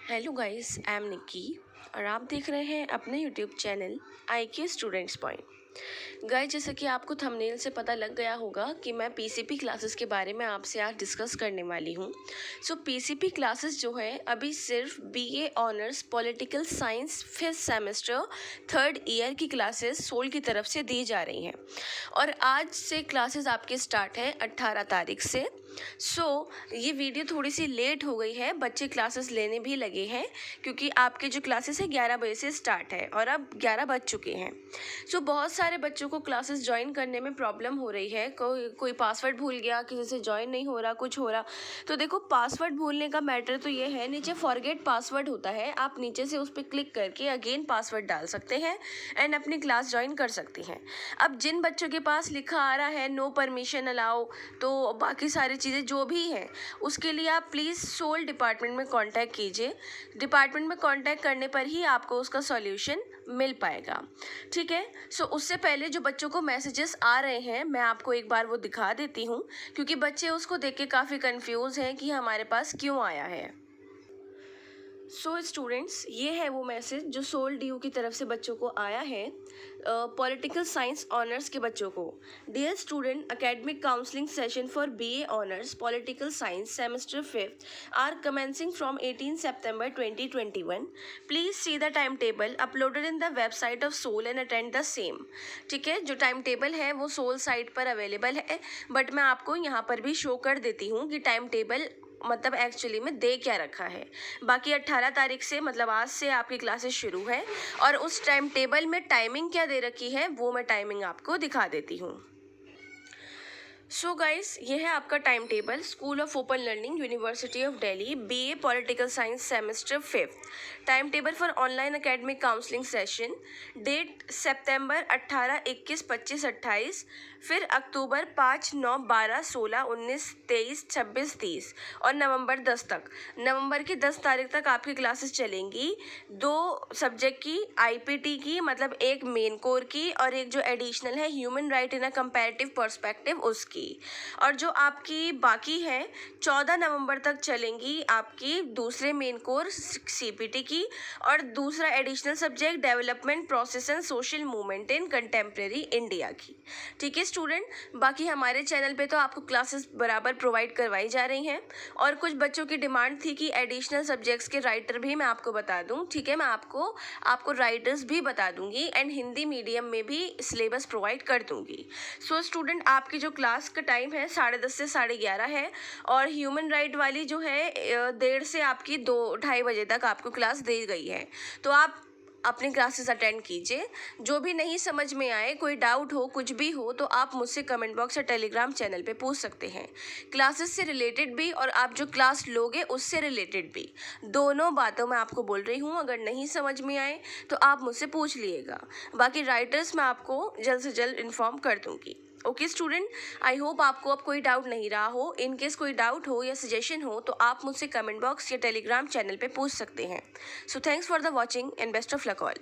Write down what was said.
Hello guys, I am Nikki और आप देख रहे हैं अपने यूट्यूब चैनल आई के स्टूडेंट्स पॉइंट। गाइस, जैसा कि आपको थंबनेल से पता लग गया होगा कि मैं पीसीपी क्लासेस के बारे में आपसे आज डिस्कस करने वाली हूँ। सो पीसीपी क्लासेस जो है अभी सिर्फ BA honours political science 5th semester 3rd year की क्लासेस सोल की तरफ से दी जा रही हैं और आज से क्लासेस आपके स्टार्ट है 18 तारीख से। ये वीडियो थोड़ी सी लेट हो गई है, बच्चे क्लासेस लेने भी लगे हैं क्योंकि आपके जो क्लासेस है 11 बजे से स्टार्ट है और अब 11 बज चुके हैं। बहुत सारे बच्चों को क्लासेस ज्वाइन करने में प्रॉब्लम हो रही है। कोई पासवर्ड भूल गया, किसी से ज्वाइन नहीं हो रहा, कुछ हो रहा। तो देखो, पासवर्ड भूलने का मैटर तो ये है, नीचे फॉरगेट पासवर्ड होता है, आप नीचे से उस पर क्लिक करके अगेन पासवर्ड डाल सकते हैं एंड अपनी क्लास ज्वाइन कर सकते हैं। अब जिन बच्चों के पास लिखा आ रहा है नो परमिशन अलाउ, तो बाकी सारी चीज़ें जो भी हैं उसके लिए आप प्लीज़ सोल डिपार्टमेंट में कांटेक्ट कीजिए। डिपार्टमेंट में कांटेक्ट करने पर ही आपको उसका सॉल्यूशन मिल पाएगा। ठीक है। उससे पहले जो बच्चों को मैसेजेस आ रहे हैं मैं आपको एक बार वो दिखा देती हूँ क्योंकि बच्चे उसको देख के काफ़ी कंफ्यूज हैं कि हमारे पास क्यों आया है। स्टूडेंट्स, ये है वो मैसेज जो सोल डी यू की तरफ से बच्चों को आया है, पॉलिटिकल साइंस ऑनर्स के बच्चों को। Dear student, academic counselling session for BA honours political science semester 5th are commencing from 18 September 2021। Please see the time table uploaded in the website of SOL and attend the same. ठीक है, जो time table है वो SOL site पर available है, but मैं आपको यहाँ पर भी शो कर देती हूँ कि टाइम टेबल मतलब एक्चुअली में दे क्या रखा है। बाकी 18 तारीख से मतलब आज से आपकी क्लासेस शुरू है और उस टाइम टेबल में टाइमिंग क्या दे रखी है वो मैं टाइमिंग आपको दिखा देती हूँ। गाइस, ये है आपका time table. School of open learning, university of Delhi, BA political science semester 5th। Time table for online academic counselling session. Date सितंबर 18, 21, 25, 28, फिर अक्टूबर 5, 9, 12, 16, 19, 23, 26, 30 और नवंबर 10 तक। नवंबर की 10 तारीख तक आपकी क्लासेस चलेंगी। 2 सब्जेक्ट की, आईपीटी की मतलब एक मेन कोर की और एक जो एडिशनल है ह्यूमन राइट इन अ कंपैरेटिव पर्सपेक्टिव उसकी। और जो आपकी बाकी है 14 नवंबर तक चलेंगी आपकी दूसरे मेन कोर्स सीपीटी की और दूसरा additional subject development process and social movement in contemporary India की। ठीक है स्टूडेंट, बाकी हमारे चैनल पे तो आपको क्लासेस बराबर प्रोवाइड करवाई जा रही हैं और कुछ बच्चों की डिमांड थी कि एडिशनल सब्जेक्ट्स के राइटर भी मैं आपको बता दूं। ठीक है, मैं आपको राइटर्स भी बता दूंगी एंड हिंदी मीडियम में भी सिलेबस प्रोवाइड कर दूंगी। स्टूडेंट, आपकी जो क्लास का टाइम है 10:30 से 11:30 है और ह्यूमन राइट वाली जो है 1:30 से आपकी 2-2:30 बजे तक आपको क्लास दी गई है। तो आप अपनी क्लासेस अटेंड कीजिए। जो भी नहीं समझ में आए, कोई डाउट हो, कुछ भी हो तो आप मुझसे कमेंट बॉक्स या टेलीग्राम चैनल पे पूछ सकते हैं। क्लासेस से रिलेटेड भी और आप जो क्लास लोगे उससे रिलेटेड भी, दोनों बातों मैं आपको बोल रही हूँ। अगर नहीं समझ में आए तो आप मुझसे पूछ लिएगा। बाकी राइटर्स मैं आपको जल्द से जल्द इन्फॉर्म कर दूँगी। ओके स्टूडेंट, आई होप आपको अब कोई डाउट नहीं रहा हो। इन केस कोई डाउट हो या सजेशन हो तो आप मुझसे कमेंट बॉक्स या टेलीग्राम चैनल पे पूछ सकते हैं। Thanks for the watching and best of luck all.